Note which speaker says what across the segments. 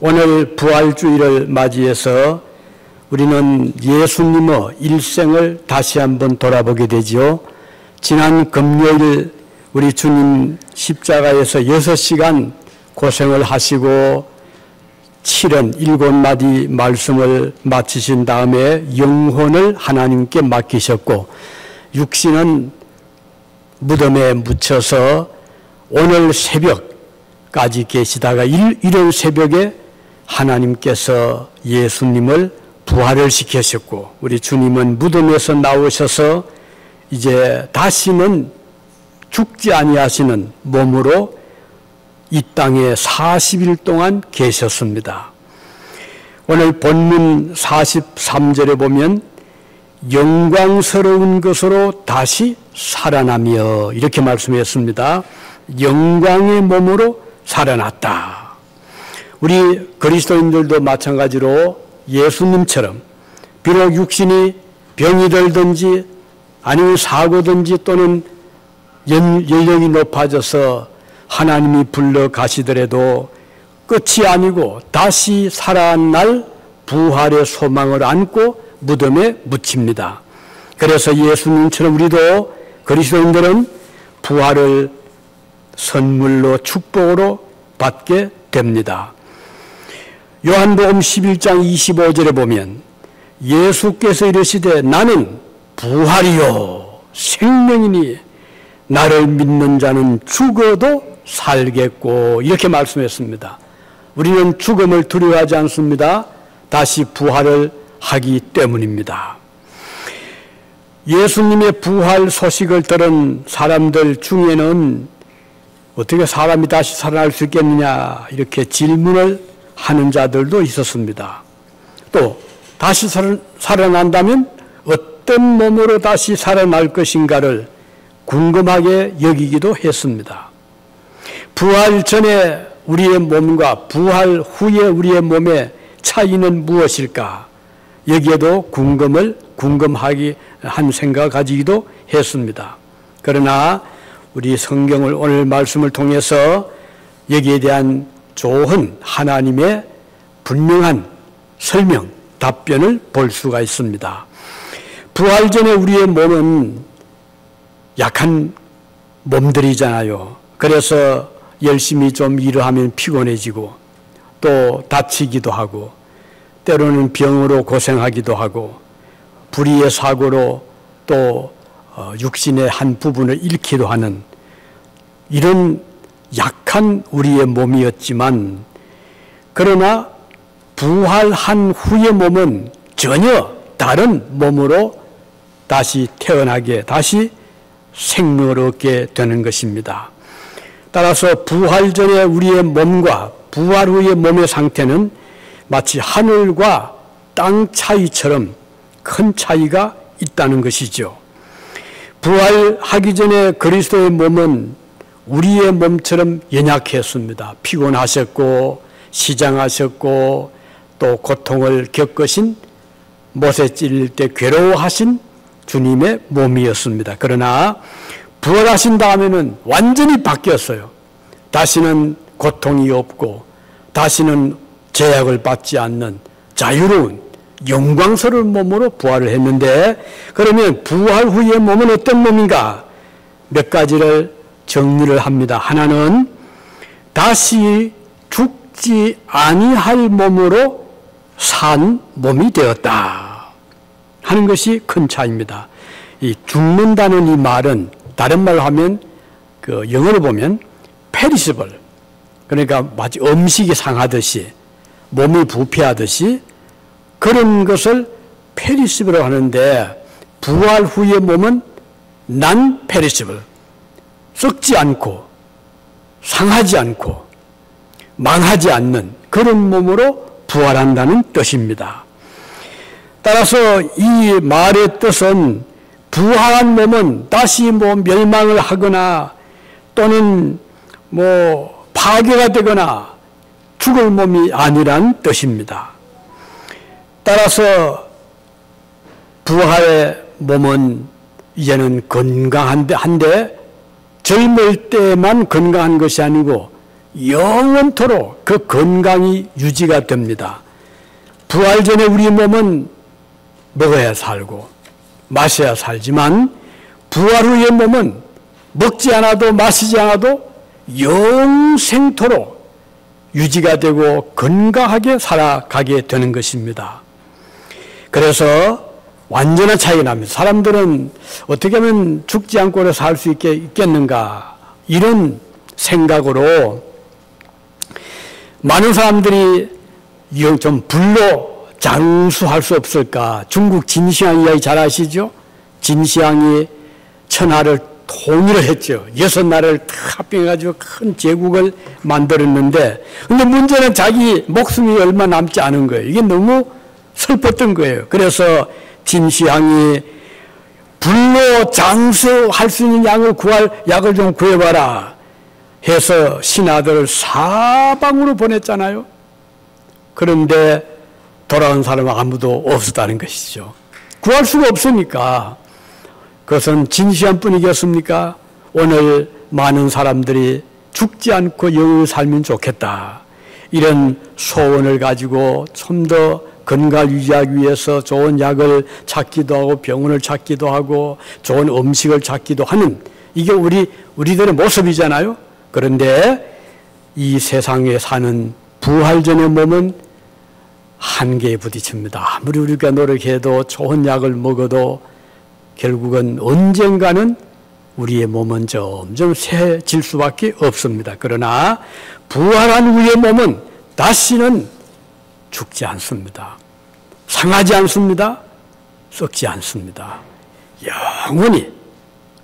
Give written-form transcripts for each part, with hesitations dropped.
Speaker 1: 오늘 부활주의를 맞이해서 우리는 예수님의 일생을 다시 한번 돌아보게 되지요. 지난 금요일 우리 주님 십자가에서 6시간 고생을 하시고 7마디 말씀을 마치신 다음에 영혼을 하나님께 맡기셨고 육신은 무덤에 묻혀서 오늘 새벽까지 계시다가 일요일 새벽에 하나님께서 예수님을 부활을 시키셨고 우리 주님은 무덤에서 나오셔서 이제 다시는 죽지 아니하시는 몸으로 이 땅에 40일 동안 계셨습니다. 오늘 본문 43절에 보면 영광스러운 것으로 다시 살아나며 이렇게 말씀했습니다. 영광의 몸으로 살아났다. 우리 그리스도인들도 마찬가지로 예수님처럼 비록 육신이 병이 들든지 아니면 사고든지 또는 연령이 높아져서 하나님이 불러 가시더라도 끝이 아니고 다시 살아날 부활의 소망을 안고 무덤에 묻힙니다. 그래서 예수님처럼 우리도 그리스도인들은 부활을 선물로 축복으로 받게 됩니다. 요한복음 11장 25절에 보면 예수께서 이르시되 나는 부활이요 생명이니 나를 믿는 자는 죽어도 살겠고 이렇게 말씀했습니다. 우리는 죽음을 두려워하지 않습니다. 다시 부활을 하기 때문입니다. 예수님의 부활 소식을 들은 사람들 중에는 어떻게 사람이 다시 살아날 수 있겠느냐 이렇게 질문을 하는 자들도 있었습니다. 또 다시 살아난다면 어떤 몸으로 다시 살아날 것인가를 궁금하게 여기기도 했습니다. 부활 전에 우리의 몸과 부활 후에 우리의 몸의 차이는 무엇일까? 여기에도 궁금하게 한 생각을 가지기도 했습니다. 그러나 우리 성경을 오늘 말씀을 통해서 여기에 대한 좋은 하나님의 분명한 설명, 답변을 볼 수가 있습니다. 부활 전에 우리의 몸은 약한 몸들이잖아요. 그래서 열심히 좀 일을 하면 피곤해지고 또 다치기도 하고 때로는 병으로 고생하기도 하고 불의의 사고로 또 육신의 한 부분을 잃기도 하는 이런 약한 우리의 몸이었지만 그러나 부활한 후의 몸은 전혀 다른 몸으로 다시 태어나게 다시 생명을 얻게 되는 것입니다. 따라서 부활 전에 우리의 몸과 부활 후의 몸의 상태는 마치 하늘과 땅 차이처럼 큰 차이가 있다는 것이죠. 부활하기 전에 그리스도의 몸은 우리의 몸처럼 연약했습니다. 피곤하셨고 시장하셨고 또 고통을 겪으신 못에 찔릴 때 괴로워하신 주님의 몸이었습니다. 그러나 부활하신 다음에는 완전히 바뀌었어요. 다시는 고통이 없고 다시는 제약을 받지 않는 자유로운 영광스러운 몸으로 부활을 했는데 그러면 부활 후의 몸은 어떤 몸인가? 몇 가지를 정리를 합니다. 하나는 다시 죽지 아니할 몸으로 산 몸이 되었다 하는 것이 큰 차이입니다. 이 죽는다는 이 말은 다른 말로 하면 그 영어로 보면 perishable 그러니까 마치 음식이 상하듯이 몸이 부패하듯이 그런 것을 perishable이라고 하는데 부활 후의 몸은 non-perishable 썩지 않고 상하지 않고 망하지 않는 그런 몸으로 부활한다는 뜻입니다. 따라서 이 말의 뜻은 부활한 몸은 다시 멸망을 하거나 또는 파괴가 되거나 죽을 몸이 아니란 뜻입니다. 따라서 부활의 몸은 이제는 건강한데 젊을 때만 건강한 것이 아니고 영원토록 그 건강이 유지가 됩니다. 부활 전에 우리 몸은 먹어야 살고 마셔야 살지만 부활 후의 몸은 먹지 않아도 마시지 않아도 영생토록 유지가 되고 건강하게 살아가게 되는 것입니다. 그래서 완전한 차이가 납니다. 사람들은 어떻게 하면 죽지 않고 살 수 있겠는가 이런 생각으로 많은 사람들이 좀 불로 장수할 수 없을까. 중국 진시황 이야기 잘 아시죠? 진시황이 천하를 통일을 했죠. 6나라를 다 합병해가지고 큰 제국을 만들었는데, 근데 문제는 자기 목숨이 얼마 남지 않은 거예요. 이게 너무 슬펐던 거예요. 그래서 진시황이 불로 장수할 수 있는 약을 좀 구해봐라 해서 신하들을 사방으로 보냈잖아요. 그런데 돌아온 사람은 아무도 없었다는 것이죠. 구할 수가 없으니까. 그것은 진시황 뿐이겠습니까? 오늘 많은 사람들이 죽지 않고 영원히 살면 좋겠다. 이런 소원을 가지고 좀 더 건강을 유지하기 위해서 좋은 약을 찾기도 하고 병원을 찾기도 하고 좋은 음식을 찾기도 하는 이게 우리들의 모습이잖아요. 그런데 이 세상에 사는 부활전의 몸은 한계에 부딪힙니다. 아무리 우리가 노력해도 좋은 약을 먹어도 결국은 언젠가는 우리의 몸은 점점 세질 수밖에 없습니다. 그러나 부활한 우리의 몸은 다시는 죽지 않습니다. 상하지 않습니다. 썩지 않습니다. 영원히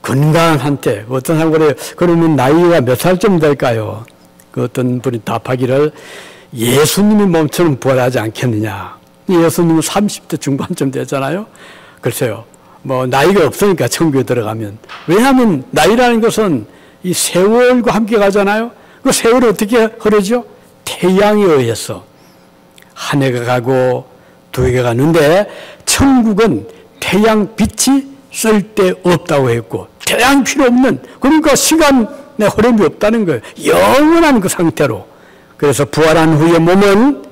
Speaker 1: 건강한 상태. 어떤 사람 그래요. 그러면 나이가 몇 살쯤 될까요? 그 어떤 분이 답하기를 예수님의 몸처럼 부활하지 않겠느냐. 예수님은 30대 중반쯤 되잖아요. 글쎄요. 뭐 나이가 없으니까 천국에 들어가면. 왜냐하면 나이라는 것은 이 세월과 함께 가잖아요. 그 세월이 어떻게 흐르죠? 태양에 의해서 한 해가 가고 두 해가 가는데 천국은 태양 빛이 쓸데없다고 했고 태양 필요 없는, 그러니까 시간의 흐름이 없다는 거예요. 영원한 그 상태로. 그래서 부활한 후의 몸은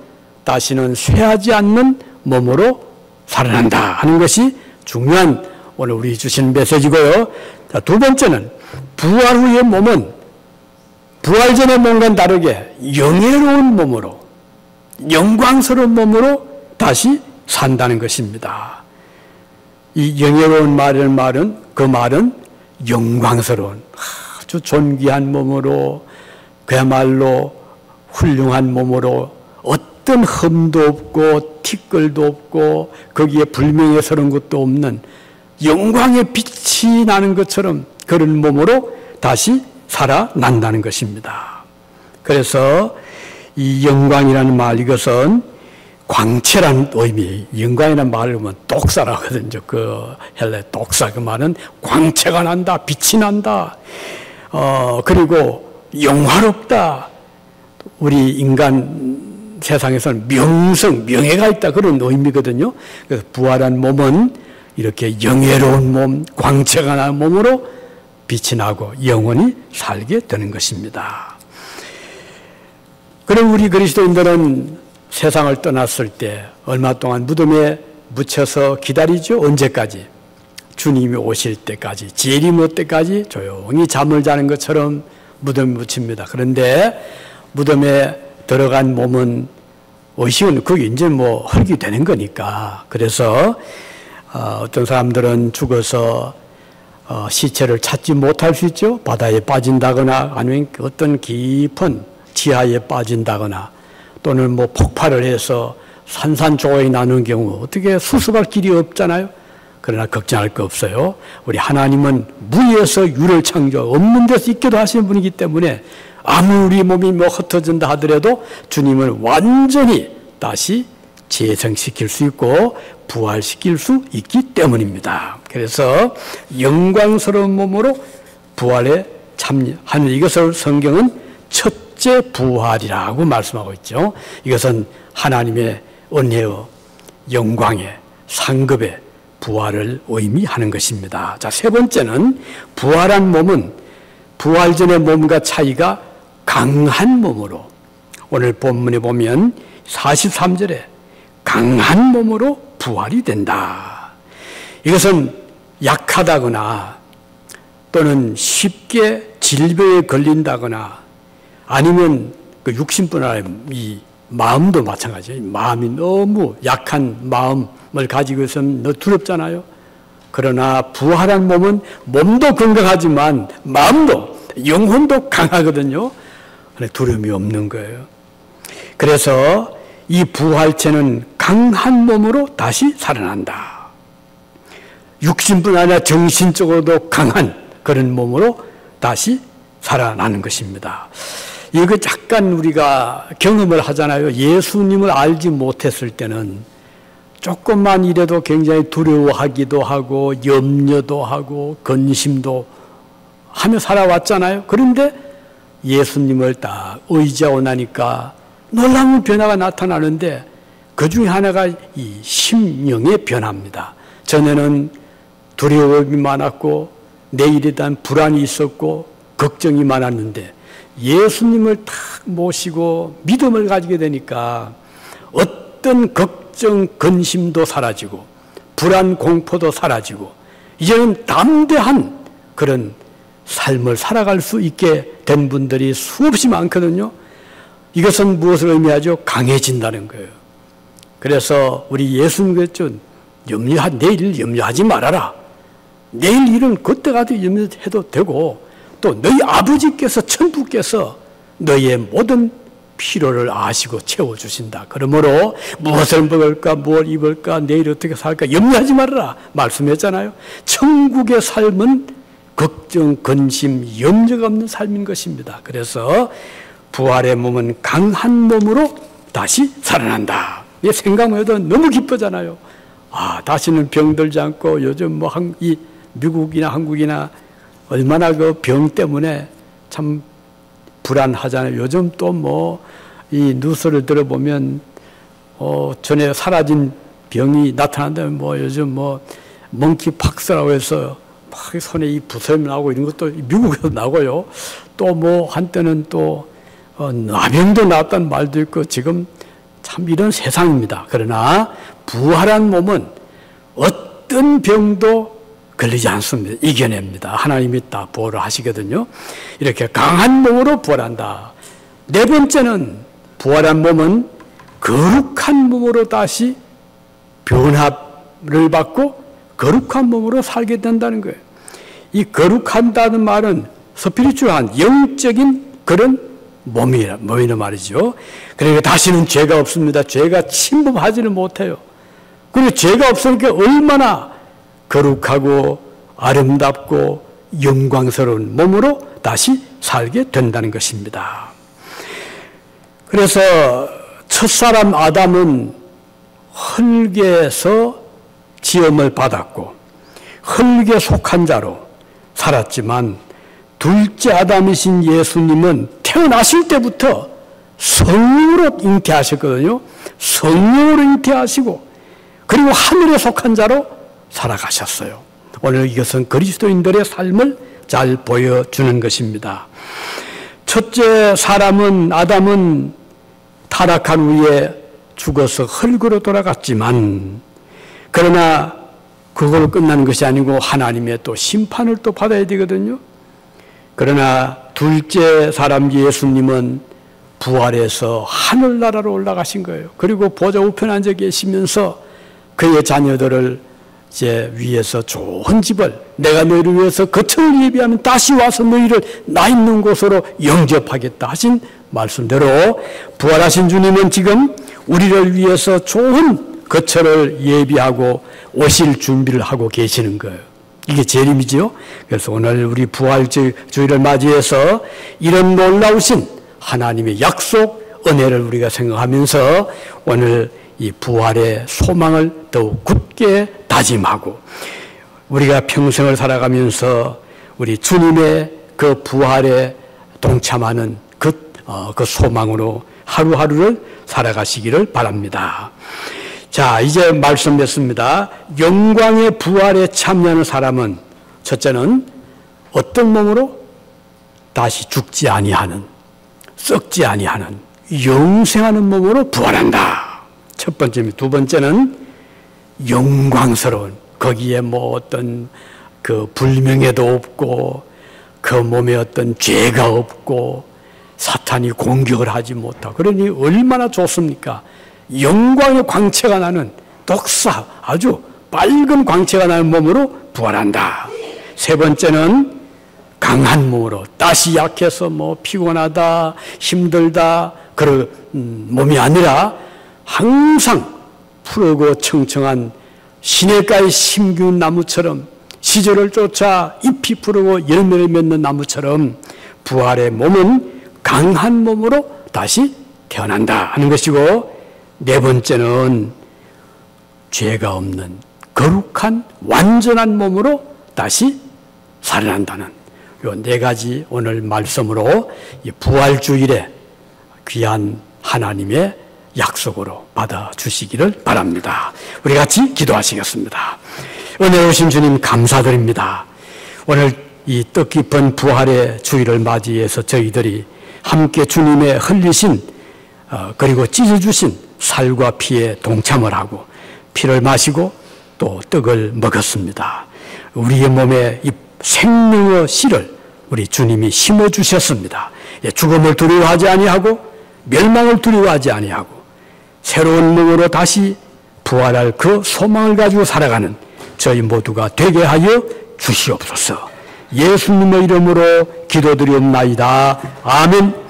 Speaker 1: 다시는 쇠하지 않는 몸으로 살아난다 하는 것이 중요한 오늘 우리 주신 메시지고요. 자, 두 번째는 부활 후의 몸은 부활 전의 몸과는 다르게 영예로운 몸으로, 영광스러운 몸으로 다시 산다는 것입니다. 이 영예로운 말은 그 말은 영광스러운 아주 존귀한 몸으로, 그야말로 훌륭한 몸으로 어떤 흠도 없고 티끌도 없고 거기에 불명예스러운 것도 없는 영광의 빛이 나는 것처럼 그런 몸으로 다시 살아난다는 것입니다. 그래서 이 영광이라는 말, 이것은 광채라는 의미, 영광이라는 말을 보면 독사라고 하거든요. 그 헬레 독사, 그 말은 광채가 난다, 빛이 난다, 그리고 영화롭다. 우리 인간 세상에서는 명성, 명예가 있다, 그런 의미거든요. 그래서 부활한 몸은 이렇게 영예로운 몸, 광채가 나는 몸으로 빛이 나고 영원히 살게 되는 것입니다. 그럼 우리 그리스도인들은 세상을 떠났을 때 얼마 동안 무덤에 묻혀서 기다리죠? 언제까지? 주님이 오실 때까지, 재림의 때까지 조용히 잠을 자는 것처럼 무덤에 묻힙니다. 그런데 무덤에 들어간 몸은 의식은 그게 이제 뭐 흙이 되는 거니까. 그래서 어떤 사람들은 죽어서 시체를 찾지 못할 수 있죠. 바다에 빠진다거나 아니면 어떤 깊은 지하에 빠진다거나 또는 뭐 폭발을 해서 산산조각이 나는 경우 어떻게 수습할 길이 없잖아요. 그러나 걱정할 거 없어요. 우리 하나님은 무에서 유를 창조, 없는 데서 있기도 하시는 분이기 때문에 아무리 몸이 뭐 흩어진다 하더라도 주님은 완전히 다시 재생시킬 수 있고 부활시킬 수 있기 때문입니다. 그래서 영광스러운 몸으로 부활에 참여하는 이것을 성경은 첫째 부활이라고 말씀하고 있죠. 이것은 하나님의 은혜의 영광의 상급의 부활을 의미하는 것입니다. 자, 세 번째는 부활한 몸은 부활 전의 몸과 차이가 강한 몸으로, 오늘 본문에 보면 43절에 강한 몸으로 부활이 된다. 이것은 약하다거나 또는 쉽게 질병에 걸린다거나 아니면 그 육신뿐 아니라 이 마음도 마찬가지예요. 마음이 너무 약한 마음을 가지고 있으면 너무 두렵잖아요. 그러나 부활한 몸은 몸도 건강하지만 마음도, 영혼도 강하거든요. 두려움이 없는 거예요. 그래서 이 부활체는 강한 몸으로 다시 살아난다. 육신뿐 아니라 정신적으로도 강한 그런 몸으로 다시 살아나는 것입니다. 이거 약간 우리가 경험을 하잖아요. 예수님을 알지 못했을 때는 조금만 이래도 굉장히 두려워하기도 하고 염려도 하고 근심도 하며 살아왔잖아요. 그런데 예수님을 딱 의지하고 나니까 놀라운 변화가 나타나는데 그 중에 하나가 이 심령의 변화입니다. 전에는 두려움이 많았고 내일에 대한 불안이 있었고 걱정이 많았는데 예수님을 탁 모시고 믿음을 가지게 되니까 어떤 걱정, 근심도 사라지고 불안, 공포도 사라지고 이제는 담대한 그런 삶을 살아갈 수 있게 된 분들이 수없이 많거든요. 이것은 무엇을 의미하죠? 강해진다는 거예요. 그래서 우리 예수님께서 내일 염려하지 말아라. 내일 일은 그때 가도 염려해도 되고 또 너희 아버지께서 천부께서 너희의 모든 필요를 아시고 채워주신다. 그러므로 무엇을 먹을까, 무엇을 입을까, 내일 어떻게 살까 염려하지 말아라 말씀했잖아요. 천국의 삶은 걱정, 근심, 염려가 없는 삶인 것입니다. 그래서 부활의 몸은 강한 몸으로 다시 살아난다. 이 생각만 해도 너무 기쁘잖아요. 다시는 병들지 않고 요즘 이 미국이나 한국이나 얼마나 그 병 때문에 참 불안하잖아요. 요즘 또 이 뉴스를 들어보면 전에 사라진 병이 나타난다면 요즘 멍키팍스라고 해서 막 손에 이 부스럼이 나오고 이런 것도 미국에서 나고요. 또 한때는 또 나병도 나왔다는 말도 있고 지금 참 이런 세상입니다. 그러나 부활한 몸은 어떤 병도 걸리지 않습니다. 이겨냅니다. 하나님이 다 보호를 하시거든요. 이렇게 강한 몸으로 부활한다. 네 번째는 부활한 몸은 거룩한 몸으로 다시 변화를 받고 거룩한 몸으로 살게 된다는 거예요. 이 거룩한다는 말은 스피리추얼한 영적인 그런 몸이란 말이죠. 그러니까 다시는 죄가 없습니다. 죄가 침범하지는 못해요. 그리고 죄가 없으니까 얼마나 거룩하고 아름답고 영광스러운 몸으로 다시 살게 된다는 것입니다. 그래서 첫사람 아담은 흙에서 지음을 받았고 흙에 속한 자로 살았지만 둘째 아담이신 예수님은 태어나실 때부터 성령으로 잉태하셨거든요. 성령으로 잉태하시고 그리고 하늘에 속한 자로 살아가셨어요. 오늘 이것은 그리스도인들의 삶을 잘 보여주는 것입니다. 첫째 사람은 아담은 타락한 후에 죽어서 흙으로 돌아갔지만 그러나 그걸로 끝나는 것이 아니고 하나님의 또 심판을 또 받아야 되거든요. 그러나 둘째 사람 예수님은 부활해서 하늘나라로 올라가신 거예요. 그리고 보좌 우편에 앉아 계시면서 그의 자녀들을 이제 위에서 좋은 집을 내가 너희를 위해서 거처를 예비하면 다시 와서 너희를 나 있는 곳으로 영접하겠다 하신 말씀대로 부활하신 주님은 지금 우리를 위해서 좋은 거처를 예비하고 오실 준비를 하고 계시는 거예요. 이게 재림이지요. 그래서 오늘 우리 부활주의를 맞이해서 이런 놀라우신 하나님의 약속, 은혜를 우리가 생각하면서 오늘 이 부활의 소망을 더욱 굳게 다짐하고 우리가 평생을 살아가면서 우리 주님의 그 부활에 동참하는 그 소망으로 하루하루를 살아가시기를 바랍니다. 자, 이제 말씀됐습니다. 영광의 부활에 참여하는 사람은 첫째는 어떤 몸으로? 다시 죽지 아니하는 썩지 아니하는 영생하는 몸으로 부활한다. 첫 번째입니다. 두 번째는 영광스러운, 거기에 뭐 어떤 그 불명예도 없고 그 몸에 어떤 죄가 없고 사탄이 공격을 하지 못하고, 그러니 얼마나 좋습니까? 영광의 광채가 나는 독사, 아주 빨간 광채가 나는 몸으로 부활한다. 세 번째는 강한 몸으로, 다시 약해서 뭐 피곤하다, 힘들다 그런 몸이 아니라 항상 푸르고 청청한 시냇가의 심기운 나무처럼, 시절을 쫓아 잎이 푸르고 열매를 맺는 나무처럼 부활의 몸은 강한 몸으로 다시 태어난다 하는 것이고, 네 번째는 죄가 없는 거룩한 완전한 몸으로 다시 살아난다는 이 네 가지 오늘 말씀으로 이 부활주일에 귀한 하나님의 약속으로 받아주시기를 바랍니다. 우리 같이 기도하시겠습니다. 은혜 오신 주님 감사드립니다. 오늘 이 뜻깊은 부활의 주일을 맞이해서 저희들이 함께 주님의 흘리신 그리고 찢어주신 살과 피에 동참을 하고 피를 마시고 또 떡을 먹었습니다. 우리의 몸에 이 생명의 씨를 우리 주님이 심어주셨습니다. 죽음을 두려워하지 아니하고 멸망을 두려워하지 아니하고 새로운 몸으로 다시 부활할 그 소망을 가지고 살아가는 저희 모두가 되게 하여 주시옵소서. 예수님의 이름으로 기도드리옵나이다. 아멘.